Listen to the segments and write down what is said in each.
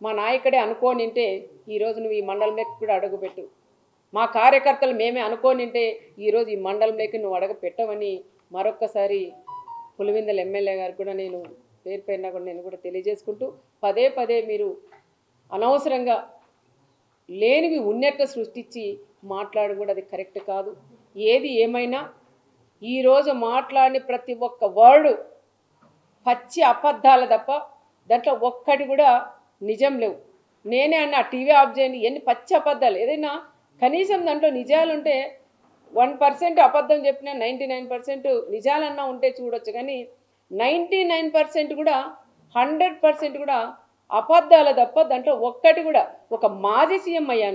మా నాయకుడే అనుకోనింటే ఈరోజు నువ్వు ఈ మండలంలోకి కూడా అడుగుపెట్టు, మా కార్యకర్తలు మేమే అనుకోనింటే ఈరోజు ఈ మండలంలోకి నువ్వు అడుగు పెట్టవని మరొక్కసారి పులివెందుల ఎమ్మెల్యే గారు కూడా నేను పేరు పేరున కూడా నేను కూడా తెలియజేసుకుంటూ, పదే పదే మీరు అనవసరంగా లేనివి ఉన్నట్టు సృష్టించి మాట్లాడడం కూడా అది కరెక్ట్ కాదు. ఏది ఏమైనా ఈరోజు మాట్లాడిన ప్రతి ఒక్క వర్డు పచ్చి అబద్ధాలు తప్ప దాంట్లో ఒక్కటి కూడా నిజం లేవు. నేనే అన్న టీవీ ఆఫ్ చేయండి, ఎన్ని పచ్చి అబద్ధాలు. ఏదైనా కనీసం దాంట్లో నిజాలుంటే 1% అబద్ధం చెప్పినా 99% నిజాలన్నా ఉంటే చూడొచ్చు, కానీ 99% కూడా 100% కూడా అబద్ధాలు తప్ప దాంట్లో ఒక్కటి కూడా. ఒక మాజీ సీఎం అయ్యా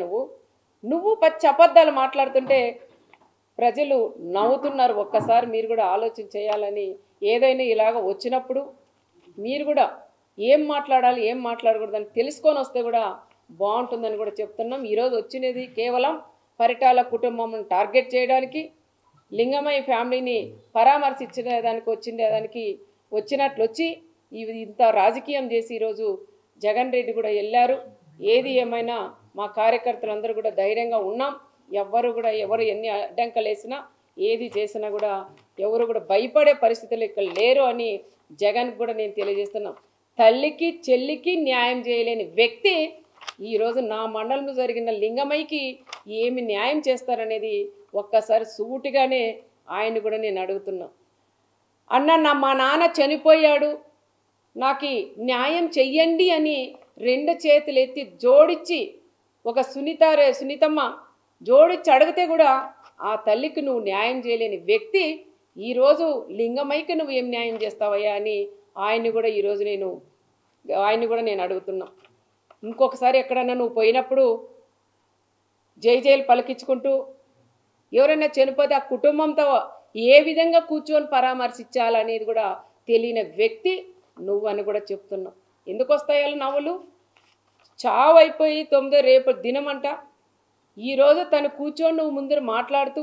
నువ్వు పచ్చి అబద్ధాలు మాట్లాడుతుంటే ప్రజలు నవ్వుతున్నారు. ఒక్కసారి మీరు కూడా ఆలోచన చేయాలని, ఏదైనా ఇలాగ వచ్చినప్పుడు మీరు కూడా ఏం మాట్లాడాలి ఏం మాట్లాడకూడదని తెలుసుకొని వస్తే కూడా బాగుంటుందని కూడా చెప్తున్నాం. ఈరోజు వచ్చినది కేవలం పరిటాల కుటుంబం టార్గెట్ చేయడానికి, లింగమయ్య ఫ్యామిలీని పరామర్శించడానికి వచ్చినట్లు వచ్చి ఇంత రాజకీయం చేసి ఈరోజు జగన్ రెడ్డి కూడా వెళ్ళారు. ఏది ఏమైనా మా కార్యకర్తలందరూ కూడా ధైర్యంగా ఉన్నాం. ఎవరు ఎన్ని అడ్డంకలు వేసినా ఏది చేసినా కూడా ఎవరు కూడా భయపడే పరిస్థితులు ఇక్కడ లేరు అని జగన్ కూడా నేను తెలియజేస్తున్నాం. తల్లికి చెల్లికి న్యాయం చేయలేని వ్యక్తి ఈరోజు నా మండలంలో జరిగిన లింగమయ్యకి ఏమి న్యాయం చేస్తారనేది ఒక్కసారి సూటిగానే ఆయన కూడా నేను అడుగుతున్నా. అన్న మా నాన్న చనిపోయాడు, నాకు న్యాయం చెయ్యండి అని 2 చేతులు ఎత్తి జోడించి ఒక సునీతమ్మ జోడించి అడిగితే కూడా ఆ తల్లికి నువ్వు న్యాయం చేయలేని వ్యక్తి ఈరోజు లింగమయ్యకి నువ్వు ఏం న్యాయం చేస్తావయ్యా అని ఆయన్ని కూడా నేను అడుగుతున్నా. ఇంకొకసారి ఎక్కడన్నా నువ్వు పోయినప్పుడు జైలు పలికించుకుంటూ ఎవరైనా చనిపోతే ఆ కుటుంబంతో ఏ విధంగా కూర్చొని పరామర్శించాలనేది కూడా తెలియని వ్యక్తి నువ్వు అని కూడా చెప్తున్నావు. ఎందుకు వస్తాయో నవ్వులు? చావు అయిపోయి 9 రేపు దినమంట. ఈరోజు తను కూర్చొని నువ్వు ముందర మాట్లాడుతూ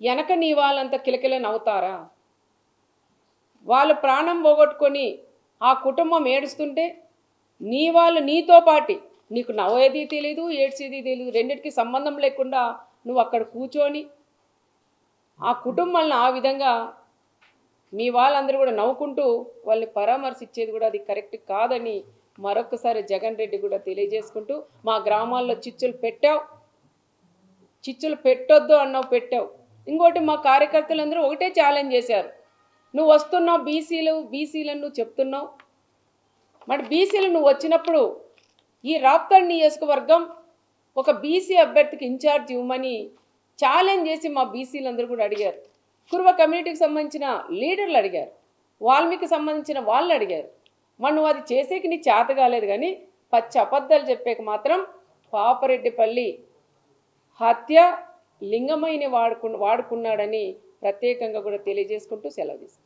వెనక నీ వాళ్ళంతా కిలకిల నవ్వుతారా? వాళ్ళు ప్రాణం పోగొట్టుకొని ఆ కుటుంబం ఏడుస్తుంటే నీ వాళ్ళు నీతో పాటి నీకు నవ్వేది తెలీదు, ఏడ్చేది తెలీదు, రెండింటికి సంబంధం లేకుండా నువ్వు అక్కడ కూర్చొని ఆ కుటుంబాలను ఆ విధంగా మీ వాళ్ళందరూ కూడా నవ్వుకుంటూ వాళ్ళని పరామర్శించేది కూడా అది కరెక్ట్ కాదని మరొకసారి జగన్ రెడ్డి కూడా తెలియజేసుకుంటూ, మా గ్రామాల్లో చిచ్చులు పెట్టొద్దు అన్నావు, పెట్టావు. ఇంకోటి మా కార్యకర్తలందరూ ఒకటే ఛాలెంజ్ చేశారు, నువ్వు వస్తున్నావు బీసీలను నువ్వు చెప్తున్నావు, మరి బీసీలు నువ్వు వచ్చినప్పుడు ఈ రాప్తాడు నియోజకవర్గం ఒక బీసీ అభ్యర్థికి ఇన్ఛార్జ్ ఇవ్వమని ఛాలెంజ్ చేసి మా బీసీలందరూ కూడా అడిగారు. కురువ కమ్యూనిటీకి సంబంధించిన లీడర్లు అడిగారు, వాల్మీకి సంబంధించిన వాళ్ళు అడిగారు. మరి నువ్వు అది చేసేకి నీ చేత కాలేదు, కానీ పచ్చి అబద్ధాలు చెప్పేక మాత్రం పాపరెడ్డిపల్లి హత్య లింగమయ్యని వాడుకున్నాడని ప్రత్యేకంగా కూడా తెలియజేసుకుంటూ సెలవు తీసుకు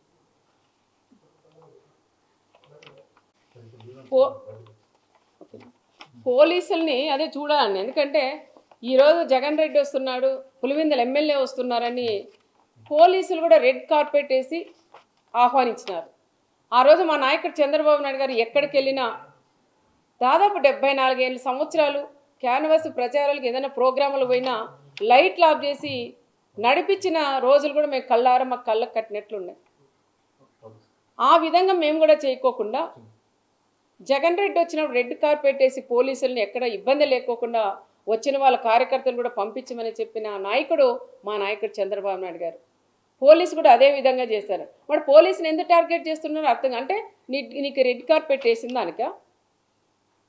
పోలీసుల్ని అదే చూడాలని. ఎందుకంటే ఈరోజు జగన్ రెడ్డి వస్తున్నాడు, పులివెందుల ఎమ్మెల్యే వస్తున్నారని పోలీసులు కూడా రెడ్ కార్పెట్ వేసి ఆహ్వానించినారు. ఆ రోజు మా నాయకుడు చంద్రబాబు నాయుడు గారు ఎక్కడికి వెళ్ళినా దాదాపు 74 సంవత్సరాలు క్యాన్వాస్ ప్రచారాలకు ఏదైనా ప్రోగ్రాములు పోయినా లైట్లు ఆఫ్ చేసి నడిపించిన రోజులు కూడా మేము కళ్ళారా మాకు కళ్ళకు కట్టినట్లున్నాయి. ఆ విధంగా మేము కూడా చేయకోకుండా జగన్ రెడ్డి వచ్చినప్పుడు రెడ్ కార్పెట్ వేసి పోలీసులను ఎక్కడ ఇబ్బంది లేకోకుండా వచ్చిన వాళ్ళ కార్యకర్తలు కూడా పంపించమని చెప్పిన నాయకుడు మా నాయకుడు చంద్రబాబు నాయుడు గారు. పోలీసు కూడా అదే విధంగా చేశారు. మరి పోలీసుని ఎందుకు టార్గెట్ చేస్తున్నారో అర్థం, అంటే నీకు రెడ్ కార్పెట్ వేసిన దానిక,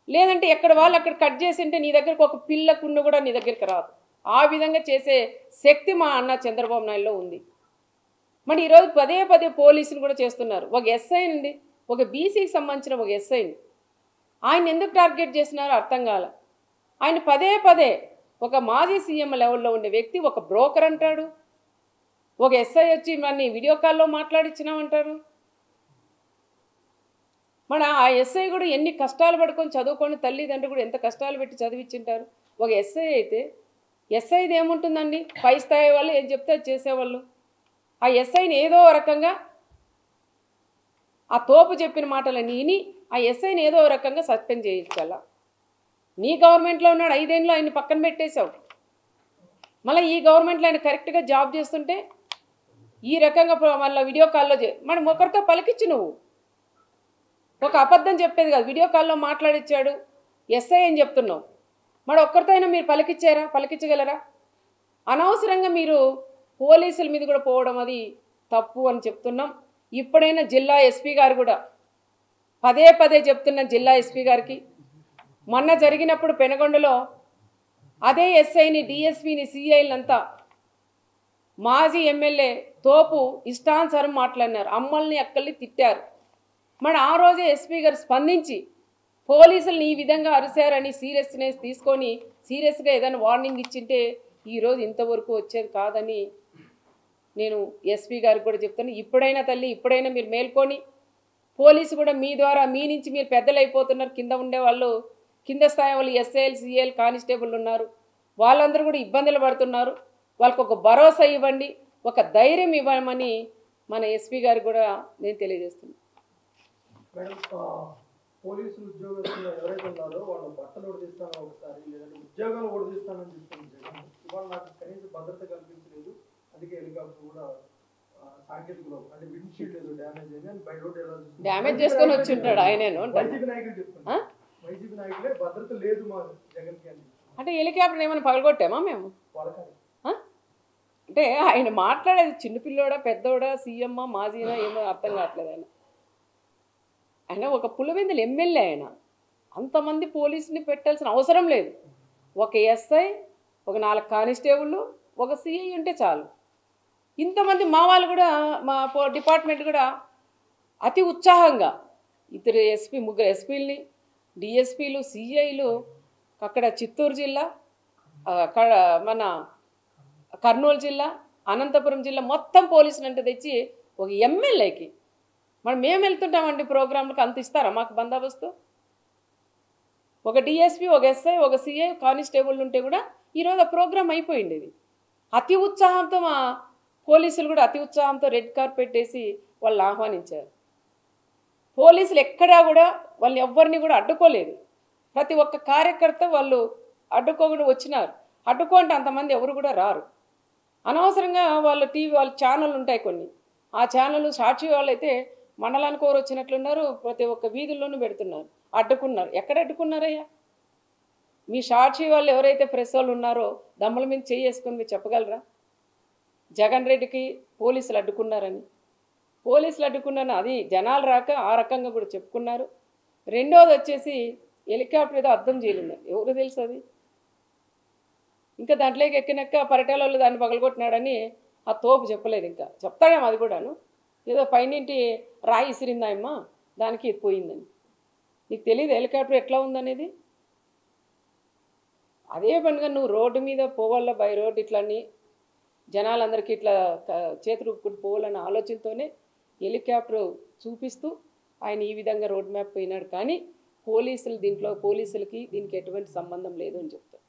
లేదంటే ఎక్కడ వాళ్ళు అక్కడ కట్ చేసి ఉంటే నీ దగ్గరకు ఒక పిల్లకున్న కూడా నీ దగ్గరికి రాదు. ఆ విధంగా చేసే శక్తి మా అన్న చంద్రబాబు నాయుడులో ఉంది. మరి ఈరోజు పదే పోలీసులు కూడా చేస్తున్నారు. ఒక ఎస్ఐ నుండి ఒక బీసీకి సంబంధించిన ఒక ఎస్ఐని ఆయన ఎందుకు టార్గెట్ చేసినారో అర్థం కాల. ఆయన పదే ఒక మాజీ సీఎం లెవెల్లో ఉండే వ్యక్తి ఒక బ్రోకర్ అంటాడు, ఒక ఎస్ఐ వచ్చి మన వీడియో కాల్లో మాట్లాడించినామంటారు. మన ఆ ఎస్ఐ కూడా ఎన్ని కష్టాలు పడుకొని చదువుకొని తల్లిదండ్రులు కూడా ఎంత కష్టాలు పెట్టి చదివించింటారు. ఒక ఎస్ఐ అయితే ఎస్ఐది ఏముంటుందండి, పై స్థాయి వాళ్ళు ఏం చెప్తే చేసేవాళ్ళు. ఆ ఎస్ఐని ఏదో రకంగా ఆ తోపు చెప్పిన మాటలు విని ఆ ఎస్ఐని ఏదో రకంగా సస్పెండ్ చేయించాల. నీ గవర్నమెంట్లో ఉన్నాడు, 5 ఏళ్ళు ఆయన పక్కన పెట్టేశావు. మళ్ళీ ఈ గవర్నమెంట్లో ఆయన కరెక్ట్గా జాబ్ చేస్తుంటే ఈ రకంగా మళ్ళీ వీడియో కాల్లో మనం ఒకరితో పలికిచ్చు. నువ్వు ఒక అబద్ధం చెప్పేది కాదు, వీడియో కాల్లో మాట్లాడిచ్చాడు ఎస్ఐ అని చెప్తున్నావు. మరి ఒక్కరితో అయినా మీరు పలికించగలరా? అనవసరంగా మీరు పోలీసుల మీద కూడా పోవడం అది తప్పు అని చెప్తున్నాం. ఇప్పుడైనా జిల్లా ఎస్పీ గారు కూడా పదే పదే చెప్తున్న జిల్లా ఎస్పీ గారికి, మొన్న జరిగినప్పుడు పెనగొండలో అదే ఎస్ఐని, డిఎస్పీని, సిఐలంతా మాజీ ఎమ్మెల్యే తోపు ఇష్టానుసారం మాట్లాడినారు, అమ్మల్ని అక్కల్ని తిట్టారు. మరి ఆ రోజే ఎస్పీ గారు స్పందించి పోలీసులను ఈ విధంగా అరిశారని సీరియస్నెస్ తీసుకొని సీరియస్గా ఏదైనా వార్నింగ్ ఇచ్చింటే ఈరోజు ఇంతవరకు వచ్చేది కాదని నేను ఎస్పీ గారికి కూడా చెప్తాను. ఇప్పుడైనా తల్లి, ఇప్పుడైనా మీరు మేల్కొని, పోలీసు కూడా మీ ద్వారా మీ నుంచి మీరు పెద్దలు అయిపోతున్నారు. కింద ఉండే వాళ్ళు, కింద స్థాయి వాళ్ళు ఎస్ఐలు, సిఐలు, కానిస్టేబుల్ ఉన్నారు, వాళ్ళందరూ కూడా ఇబ్బందులు పడుతున్నారు. వాళ్ళకు ఒక భరోసా ఇవ్వండి, ఒక ధైర్యం ఇవ్వమని మన ఎస్పీ గారికి కూడా నేను తెలియజేస్తున్నాను. పోలీసులు ఉద్యోగస్తులు ఎవరైతే ఉన్నారో వాళ్ళు బట్టలు ఉడిదిస్తానో ఒకసారి, లేదంటే ఉద్యోగాలు ఉడిదిస్తానని చెప్తుంది జగన్. ఇవాళ నాకు కనీస భద్రత కల్పించలేదు, అందుకే హెలికాప్టర్ కూడా సాంకేతికలో అంటే విండ్షీల్డ్ ఏదో డ్యామేజ్ అయింది అని బై రోడ్ ఎలా డ్యామేజ్ చేసుకొని వచ్చి ఉంటాడు ఆయనేను. వైసీపీ నాయకులు చెప్తున్నారు, వైసీపీ నాయకులే భద్రత లేదు మా జగన్కి అని. అంటే హెలికాప్టర్ ఏమైనా పగలగొట్టామా మేము? వాళ్ళకాలి అంటే ఆయన మాట్లాడేది చిన్నపిల్లోడా, పెద్దోడా, సీఎం, మాజీనా ఏమో అర్థం కావట్లేదు. ఆయన ఒక పులివెందుల ఎమ్మెల్యే, ఆయన అంతమంది పోలీసుని పెట్టాల్సిన అవసరం లేదు. ఒక ఎస్ఐ, ఒక 4 కానిస్టేబుళ్ళు, ఒక సిఐ ఉంటే చాలు. ఇంతమంది మా వాళ్ళు కూడా, మా డిపార్ట్మెంట్ కూడా అతి ఉత్సాహంగా ఇద్దరు ఎస్పీ, 3 ఎస్పీలని, డిఎస్పీలు, సిఐలు, అక్కడ చిత్తూరు జిల్లా, మన కర్నూలు జిల్లా, అనంతపురం జిల్లా మొత్తం పోలీసులు అంటే తెచ్చి ఒక ఎమ్మెల్యేకి మనం మేము వెళ్తుంటామండి ప్రోగ్రాంలకు, అంత ఇస్తారా మాకు బందోబస్తు? ఒక డిఎస్పీ, ఒక ఎస్ఐ, ఒక సిఐ, కానిస్టేబుల్ ఉంటే కూడా ఈరోజు ఆ ప్రోగ్రాం అయిపోయింది. ఇది అతి ఉత్సాహంతో మా పోలీసులు కూడా అతి ఉత్సాహంతో రెడ్ కార్పెట్ వేసి వాళ్ళు ఆహ్వానించారు. పోలీసులు ఎక్కడా కూడా వాళ్ళు ఎవరిని కూడా అడ్డుకోలేదు. ప్రతి ఒక్క కార్యకర్త వాళ్ళు అడ్డుకోకుండా వచ్చినారు. అడ్డుకుంటే అంతమంది ఎవరు కూడా రారు. అనవసరంగా వాళ్ళ టీవీ, వాళ్ళ ఛానళ్ళు ఉంటాయి కొన్ని, ఆ ఛానళ్ళు సాక్షి వాళ్ళు అయితే మండలానికి ఎవరు వచ్చినట్లున్నారు, ప్రతి ఒక్క వీధుల్లోనూ పెడుతున్నారు. అడ్డుకున్నారు. ఎక్కడ అడ్డుకున్నారయ్యా? మీ సాక్షి వాళ్ళు ఎవరైతే ప్రెస్ వాళ్ళు ఉన్నారో దమ్ముల మీద చేసుకొని మీరు చెప్పగలరా జగన్ రెడ్డికి పోలీసులు అడ్డుకున్నారని? పోలీసులు అడ్డుకున్నారని అది జనాలు రాక ఆ రకంగా కూడా చెప్పుకున్నారు. రెండోది వచ్చేసి హెలికాప్టర్ ఏదో అర్థం చేయలేదు, ఎవరు తెలుసు అది? ఇంకా దాంట్లోకి ఎక్కినాక పరిటాలలో దాన్ని పగలగొట్టినాడని ఆ తోపు చెప్పలేదు. ఇంకా చెప్తాడేమో అది కూడాను, ఏదో పైనింటి రాయి ఇసిరిందాయమ్మా దానికి ఇది పోయిందని. నీకు తెలియదు హెలికాప్టర్ ఎట్లా ఉందనేది? అదే పనిగా నువ్వు రోడ్డు మీద పోవాల, బై రోడ్ ఇట్లని జనాలందరికీ ఇట్లా చేతులు పోవాలన్న ఆలోచనతోనే హెలికాప్టర్ చూపిస్తూ ఆయన ఈ విధంగా రోడ్ మ్యాప్ పోయినాడు. కానీ పోలీసులకి దీనికి ఎటువంటి సంబంధం లేదు అని చెప్తారు.